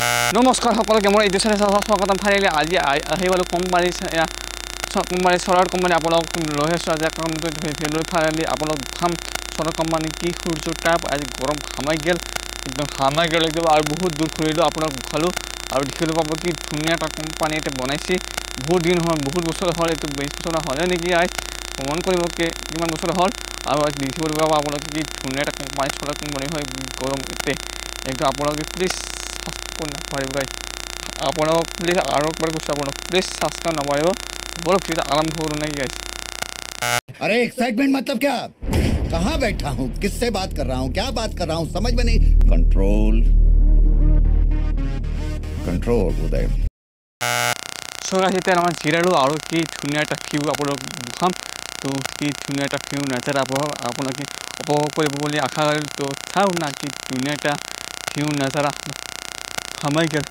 নমস্কাৰ সকলোকে মোৰ এইটো চেনেল স্বাগতম ফাইনেলি আজি আহি পালোঁ কোম্পানী চলাৰ কোম্পানী আপোনালোক লৈ আছোঁ আজি ভিডিঅ' ফাইনেলি আপোনালোক খাম চলাৰ কোম্পানী কি সূৰ্যৰ তাপ আজি গৰম ঘামাই গ'ল একদম আৰু বহুত দূৰ ফুৰিলোঁ আপোনাক খালোঁ আৰু দেখিবলৈ পাব কি ধুনীয়া এটা কোম্পানী এটা বনাইছে বহুত দিন হ'ল বহুত বছৰ হ'ল এইটো 20 বছৰ হ'লে নেকি ভ্ৰমণ কৰিব কিমান বছৰ হ'ল আৰু আজি দেখিবলৈ পাব আপোনালোকে কি ধুনীয়া এটা কোম্পানী চলাৰ কোম্পানী হয় গৰম একদম আপোনালোকে প্লিজ আপনার প্লিজ আরো একবার कुछ আপনার प्लीज সাবস্ক্রাইব না পারিব বড় ফির আরাম ধরো নাই গাইস अरे एक्साइटमेंट मतलब क्या कहाँ बैठा हूँ किससे बात कर रहा हूँ क्या बात कर रहा हूँ समझ में नहीं कंट्रोल कंट्रोल उदय সো গাইস এটা আমার জিরালো আর কি ধুনিয়া একটা ভিউ আপনার দেখাম তো কি ধুনিয়া একটা ভিউ নেচার আপনাকে উপভোগ করব বলে আশা করি তো চাও না কি ধুনিয়া একটা ভিউ নেচার হামাই গেল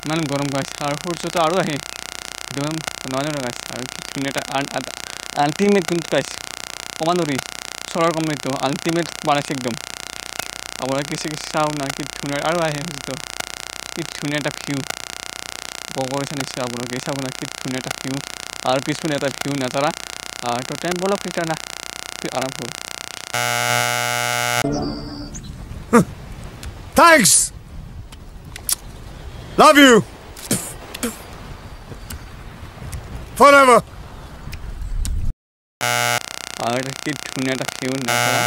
মানে গরম গাছ আর সূর্য তো আরও আহে একদম নজর গাছ আর কি ধুনিয়া একটা আলটিমেট কিন্তু গাছ কমানোরি চলার কোম্পানি তো আলটিমেট বানাইছে একদম আপনারা কিছু চাও না কি ধুনিয়া আরও আহে তো কি ধুনিয়া একটা ভিউ উপকরিছে নিশ্চয় আপোনালোকে চাব না কি ধুনীয়া এটা ভিউ আৰু পিছপিনে এটা ভিউ নাজাৰা তো টাইম বলক ৰিটাৰ্ণ আৰাম হ'ল Thanks. Love you. Forever. আৰু এটা কি ধুনীয়া এটা ভিউ নাজাৰা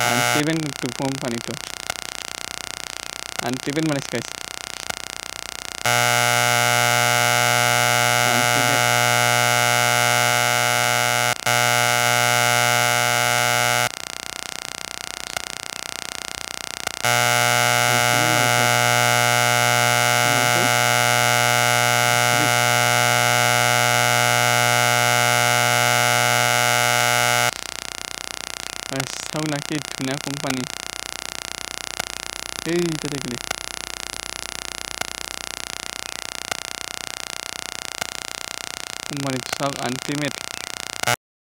আনটিভেন কোম্পানীটো আনটিভেন মানে শিকাইছে চাওক না কি ধুনীয়া কোম্পানী এইটা দেখলি কোম্পানীটো চাওক আল্টিমেট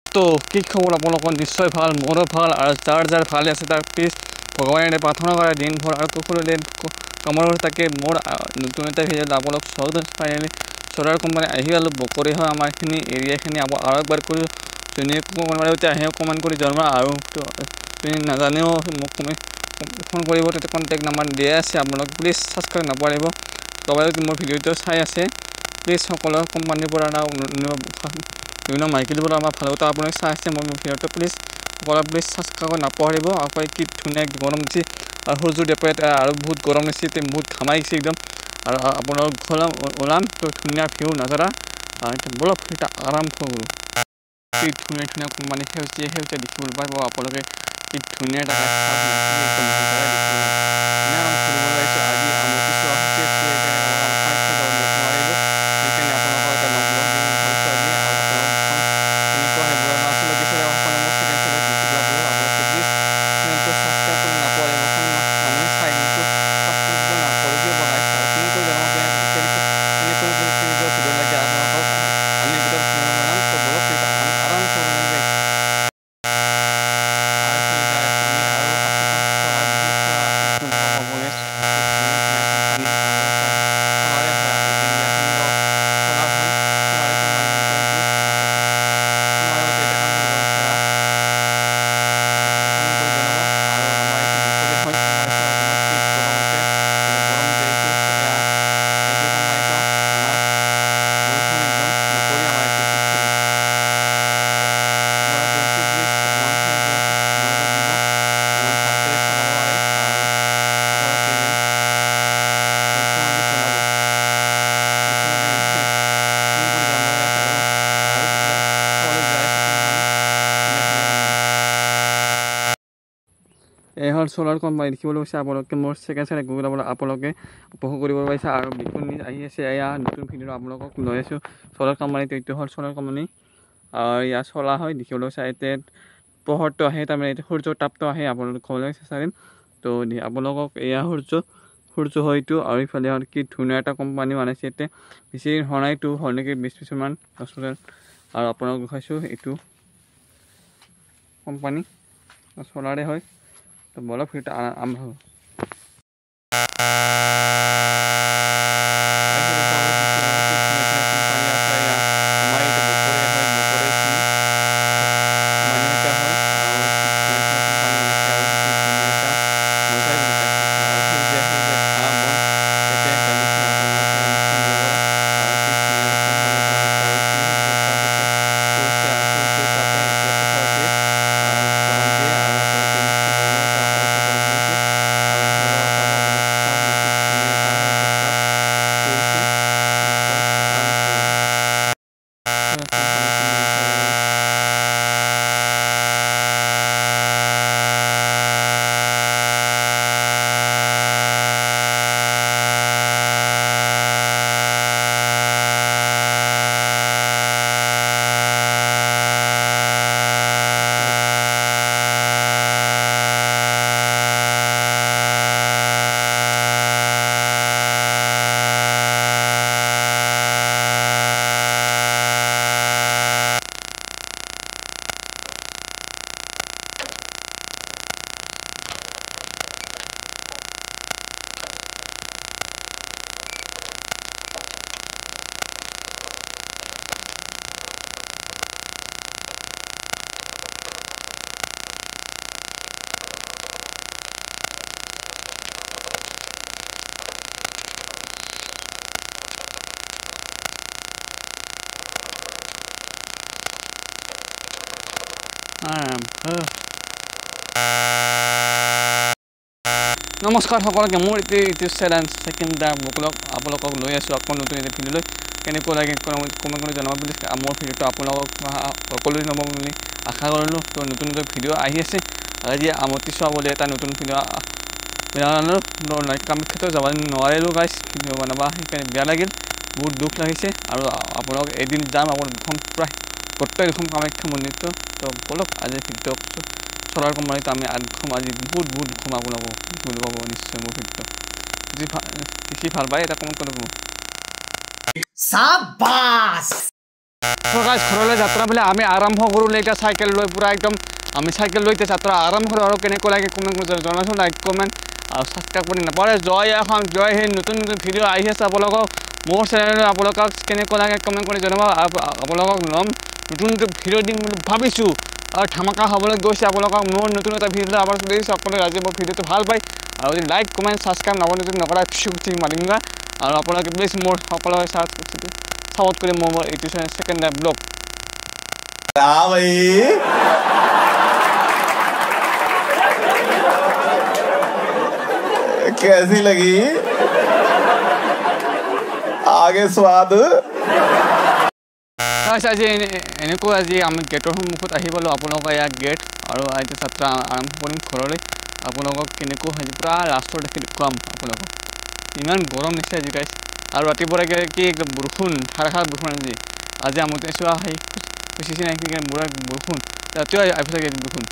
তো কি খবৰ আপোনালোকৰ নিশ্চয় ভাল মোৰো ভাল আৰু যাৰ ভালে আছে তাৰ প্লিজ ভগৱানে প্ৰাৰ্থনা কৰে দিনভৰ আৰু কুকুৰলৈ কামৰ তাকে মোৰ নতুন এটা ভিডিঅ'ত আপোনালোক স্বাগত ফাইনেলি চলাৰ কোম্পানী আহি অলপ বকৰি হয় আমাৰখিনি এৰিয়াখিনি আৰু একবাৰ কৰি যোনে আহে কমেণ্ট কৰি জনাব আৰু তুমি নাজানেও মোক ফোন কৰিব তাতে কণ্টেক্ট নাম্বাৰ দিয়া আছে আপোনালোকে প্লিজ ছাবস্ক্ৰাইব নকৰিব সবাই মোৰ ভিডিঅ'টো চাই আছে প্লিজ সকলো কোম্পানীৰ পৰা বিভিন্ন মাইকেলৰ পৰা আমাৰ ভাল কথা আপোনালোকে চাই আছে মোৰ ভিডিঅ'টো প্লিজ সকলো প্লিজ ছাবস্ক্ৰাইব নকৰিব আকৌ কি ধুনীয়া গৰম দিছে আৰু সূৰ্যৰ দেপত আৰু বহুত গৰম দিছে বহুত ঘামাইছে একদম আৰু আপোনালোক ওলাম তো ধুনীয়া ভিউ নাজাৰা বলক এটা আৰাম কৰোঁ কি ধুনীয়া কোম্পানী সেউজীয়া দেখিবলৈ পাব আপোনালোকে কি ধুনীয়া এটা একদম ফুৰিবলৈ আহিছোঁ আজি আমাৰ কিছু সেইকাৰণে নোৱাৰিলোঁ সেইকাৰণে আপোনালোকৰ এটা লগ দিম ভাবিছোঁ আজি আৰু তেনেকুৱা সেইবোৰ নাছিলোঁ কিছু মোক ছেকেণ্ড আপোনালোকে প্লিজ চেনেলটো ছাবস্ক্ৰাইব কৰি নকৰিব মানুহে চাই কিন্তু ছাবস্ক্ৰাইব নকৰিব বনাইছে আৰু তেনেকৈ জানো ভিডিঅ' লাগে আপোনালোকক আমি ভিতৰত বনাম তো বলক আৰাম এই হ'ল চলাৰ কোম্পানী দেখিবলৈ পাইছে আপোনালোকে মোৰ ছেকেণ্ড চাইড গুগল আপোনালোকে উপভোগ কৰিব পাৰিছে আৰু বিকুন আহি আছে এয়া নতুন ভিডিঅ' আপোনালোকক লৈ আছোঁ চলাৰ কোম্পানীটো এইটো হ'ল চলাৰ কোম্পানী আৰু ইয়াত চলা হয় দেখিবলৈ পাইছে এতিয়া পোহৰটো আহে তাৰমানে এতিয়া সূৰ্যৰ তাপটো আহে আপোনালোক ক'বলৈ চেষ্টা কৰিম তো আপোনালোকক এয়া সূৰ্য হয়তো আৰু ইফালে কি ধুনীয়া এটা কোম্পানী বনাইছে এতিয়া বেছি হোৱা নাইতো হ'ল নেকি 20 বছৰমান আৰু আপোনালোক দেখাইছোঁ এইটো কোম্পানী চলাৰে হয় তো বলক ভিডিঅ'টো আৰম্ভ হ'ব নমস্কাৰ সকলোকে মোৰ ইটো চেনেল সেকেন্ড দা ব্লগ আপোনালোকক লৈ আছোঁ আকৌ নতুন এটা ভিডিঅ' লৈ কেনেকুৱা লাগে কমেণ্ট কৰি জনাব বুলি মোৰ ভিডিঅ'টো আপোনালোকক সকলোৱে নব বুলি আশা কৰিলোঁ তো নতুন ভিডিঅ' আহি আছে আজি আমতি চোৱা বুলি এটা নতুন ভিডিঅ' কামাখ্যাতো যাব নোৱাৰিলোঁ গাইছ ভিডিঅ' বনাবা সেইকাৰণে বেয়া লাগিল বহুত দুখ লাগিছে আৰু আপোনালোক এদিন যাম আপোনাৰ প্ৰায় গোটেই দেখোন কামাখ্যা মন্দিৰটো তো বলক আজি ভিডিঅ' চলাৰ কোম্পানীত আমি আগখন আজি বহুত ঘুম আপোনালোকক বুলি ক'ব নিশ্চয় মোৰ ভিডিঅ' দেখি ভাল পায় এটা কমেণ্ট কৰিব সাবাস গাইছ ঘৰলৈ যাত্ৰা বোলে আমি আৰম্ভ কৰোঁ এতিয়া চাইকেল লৈ পূৰা একদম আমি চাইকেল লৈ যাত্ৰা আৰম্ভ কৰোঁ আৰু কেনেকুৱা লাগে কমেণ্ট কৰি জনাইছোঁ লাইক কমেণ্ট আৰু ছাবস্ক্ৰাইব কৰি নাপাৰে জয় এখন জয় সেই নতুন ভিডিঅ' আহি আছে আপোনালোকক মোৰ চেনেলত আপোনালোকক কেনেকুৱা লাগে কমেণ্ট কৰি জনাব আপোনালোকক ল'ম নতুন ভিডিঅ' দিম বুলি ভাবিছোঁ আৰু ধামাকা হ'বলৈ গৈছে আপোনালোকক মোৰ নতুন এটা ভিডিঅ' আবাৰ চলি আহিছে আপোনালোকে আজি মোৰ ভিডিঅ'টো ভাল পায় আৰু যদি লাইক কমেণ্ট ছাবস্ক্ৰাইব নকৰে নকৰা ঠিক মাৰিমগা আৰু আপোনালোকে প্লিজ মোৰ সকলোৱে সাপোর্ট করে মোর এইটো সেকেন্ড ব্লগ हाँ भाई कैसी लगी आगे स्वाद আজি এনেকুৱা আজি আমি গেটৰ সন্মুখত আহি পালোঁ আপোনালোকৰ ইয়াত গেট আৰু আজি যাত্ৰা আৰম্ভ কৰিম ঘৰলৈ আপোনালোকক কেনেকুৱা আজি পূৰা লাষ্টৰ দেখি দেখুৱাম আপোনালোকক ইমান গৰম নিছে আজি গাইছ আৰু ৰাতিপুৱা কি একদম বৰষুণ ধাৰাসাৰ বৰষুণ আজি আমতে চোৱা সেই খুচিছে নাই বুঢ়া বৰষুণ ৰাতিও আহিছে বৰষুণ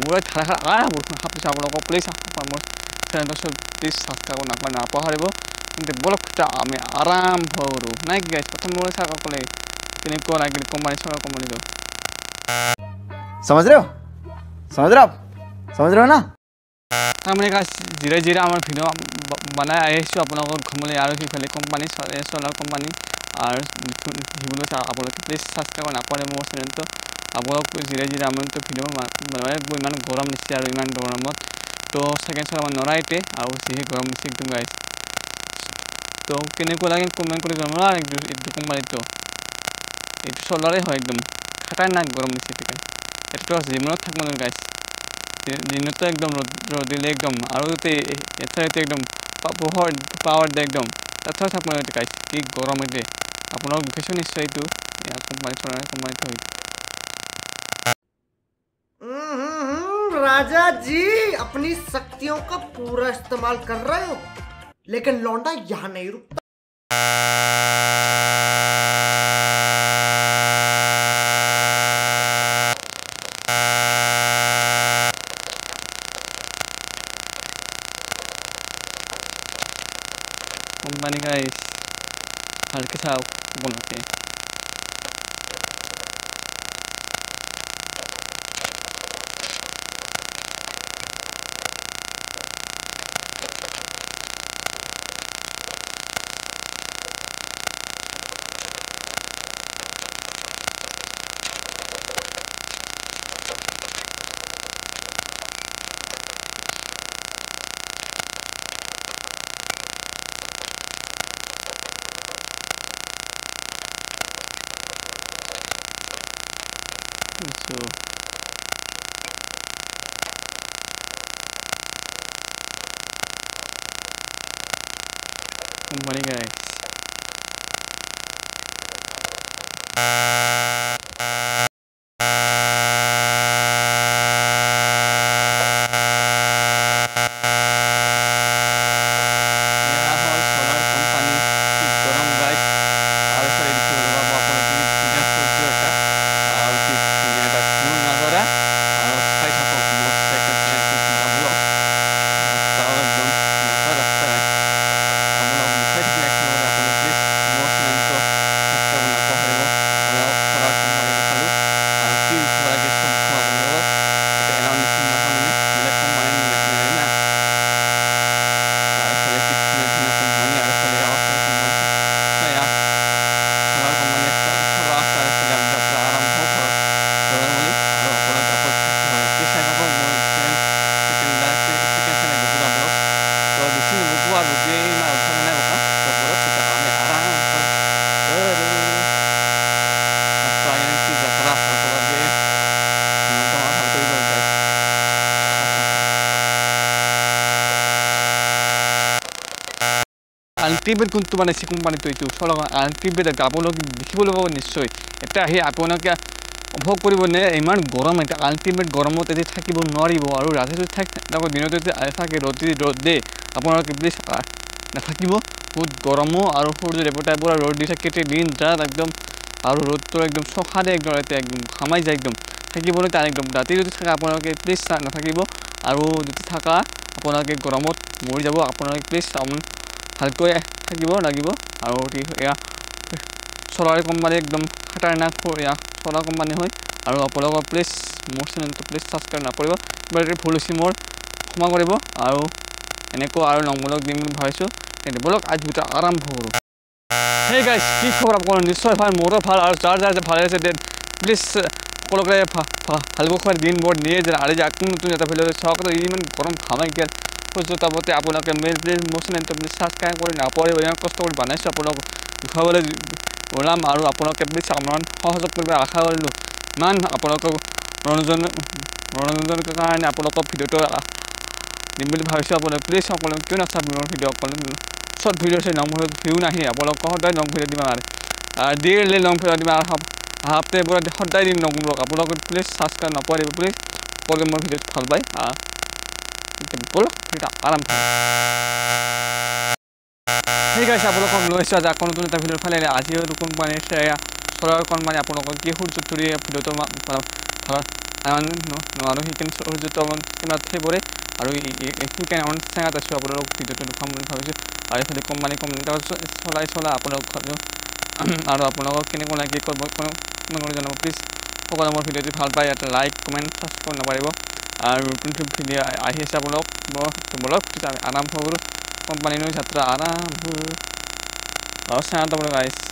বুঢ়া ধাৰাসাৰ বৰষুণ সাপিছে আপোনালোকক প্লিজ মোৰ চেনেলটো প্লিজ ছাবস্ক্ৰাইব নাপাহৰিব কিন্তু বলক আমি আৰম্ভ কৰোঁ নাই কি গাইছ প্ৰথম মোৰ চাকলে কেনেকুৱা লাগিল কোম্পানী চৰকাৰ কোম্পানীটো समझ रहे हो ना তাৰমানে গাইছ জিৰাই জিৰাই আমাৰ ভিডিঅ' বনাই আহিছোঁ আপোনালোকক ঘৰলৈ আৰু সিফালে কোম্পানী চলাৰ কোম্পানী আৰু সেইবোৰ আপোনালোকে প্লিজ ছাবস্ক্ৰাইব নাপাৰে মোৰ চেনেলটো আপোনালোক জিৰাই জিৰাই আমাৰতো ভিডিঅ' বনাই ইমান গৰম দিছে আৰু ইমান গৰমত তো ছেকেণ্ড চলাব নোৱাৰাইতে আৰু যিহে গৰম দিছে একদম গাইছ তো কেনেকুৱা লাগে কমেণ্ট কৰি জনাব এইটো কোম্পানীটো এইটো চলাৰে হয় একদম খাটাৰনাক গৰম দিছে এইটো জীৱনত থাকিব নোৱাৰে গাইছ দিনতো একদম ৰ'দ দিলে একদম আৰু এঠাইতে একদম পোহৰ পাৱাৰ দিয়ে একদম তাতো থাকিব নোৱাৰে গাইছ কি গৰম এতিয়া আপোনালোক দেখিছোঁ নিশ্চয় এইটো কোম্পানী চলাৰ কোম্পানীটো হয় राजा जी अपनी शक्तियों का पूरा इस्तेमाल कर रहे हो लेकिन लौंडा यहाँ नहीं रुकता কোম্পানী গাইছ ভালকৈ চাওক আপোনালোকে আল্টিমেট কোনটো বনাইছে কোম্পানীটো এইটো চলক আল্টিমেট আপোনালোকে দেখিবলৈ পাব নিশ্চয় এটা আহি আপোনালোকে উপভোগ কৰিব নে ইমান গৰম এটা আল্টিমেট গৰমত এদি থাকিব নোৱাৰিব আৰু ৰাতি যদি দিনত যদি থাকে ৰ'দ দে আপোনালোকে প্লিজ নাথাকিব বহুত গৰমো আৰু সূৰ্য দেৱতাই পুৰা ৰ'দ দি থাকে দিন ৰাত একদম আৰু ৰ'দটো একদম চখাদে একদম একদম ঘামাই যায় একদম থাকিবলৈ তাৰ একদম ৰাতি যদি থাকে আপোনালোকে প্লিজ নাথাকিব আৰু যদি থাকা আপোনালোকে গৰমত মৰি যাব আপোনালোকে প্লিজ ভালকৈ থাকিব লাগিব আৰু এয়া চলাৰ কোম্পানী একদম খাটাৰনাক চলাৰ কোম্পানী হয় আৰু আপোনালোকৰ প্লিজ মোৰ চেনেলটো প্লিজ ছাবস্ক্ৰাইব নকৰিব কিবা যদি ভুল হৈছে মোৰ ক্ষমা কৰিব আৰু এনেকৈ আৰু লংবলক দিম বুলি ভাবিছোঁ কিন্তু বলক আজি ভিডিঅ' আৰম্ভ কৰোঁ হে গাইজ কি খবৰ আপোনালোকৰ নিশ্চয় ভাল মোৰো ভাল আৰু যাৰ ভালে আছে দেন প্লিজ সকলোকে ভালকৈ খোৱাৰ দিন বৰ নিয়ে যে আৰু যে আকৌ নতুন এটা ভিডিঅ' চাওক ইমান গৰম ঘামাই গেল সূৰ্য তাপতে আপোনালোকে প্লিজ মোৰ চেনেলটো প্লিজ ছাবস্ক্ৰাইব কৰি নপৰিব ইমান কষ্ট কৰি বনাইছোঁ আপোনালোকক দেখুৱাবলৈ ওলাম আৰু আপোনালোকে প্লিজ অকণমান সহযোগ কৰিব আশা কৰিলোঁ ইমান আপোনালোকক মনোৰঞ্জনৰ কাৰণে আপোনালোকক ভিডিঅ'টো দিম বুলি ভাবিছোঁ আপোনালোকে প্লিজ সকলোকে কিয় নাচাব মোৰ ভিডিঅ' শ্বৰ্ট ভিডিঅ' চাই লং ভিউ নাহি আপোনালোকক সদায় লং ভিডিঅ' দিম আৰু ডেইলি লং ভিডিঅ' দিম আৰু হাফতে পুৰা সদায় দিম লং ব্লগ আপোনালোকে প্লিজ ছাবস্ক্ৰাইব নকৰিব প্লিজ সকলোকে মোৰ ভিডিঅ'টো ভাল পায় বলক ভিডিঅ'টো আৰম্ভ ঠিক আছে আপোনালোকক লৈ আছোঁ আজি আকৌ নতুন এটা ভিডিঅ'ৰ ফালে আজিও কোম্পানীৰ চলাৰ কোম্পানী আপোনালোকক কি সূৰ্য ধৰি ভিডিঅ'টো নোৱাৰোঁ সেইখিনি সূৰ্যটো কিমান থৈ পৰে আৰু সেইকাৰণে অকণ চেঙাত আছোঁ আপোনালোক ভিডিঅ'টো দেখুৱাম বুলি ভাবিছোঁ আৰু এইফালে কোম্পানী চলাই আপোনালোক আৰু আপোনালোকক কেনেকুৱা লাগে কি কৰিব কোনো জনাব প্লিজ সকলোৱে মোৰ ভিডিঅ'টো ভাল পায় ইয়াতে লাইক কমেণ্ট ছাবস্ক্ৰাইব নকৰিব আৰু নতুন ভিডিঅ' আহি আছে আপোনালোক বলক আমি আৰম্ভ কৰোঁ কোম্পানীৰ যাত্ৰা আৰম্ভ আৰু চেঙাত আপোনালোক আহিছে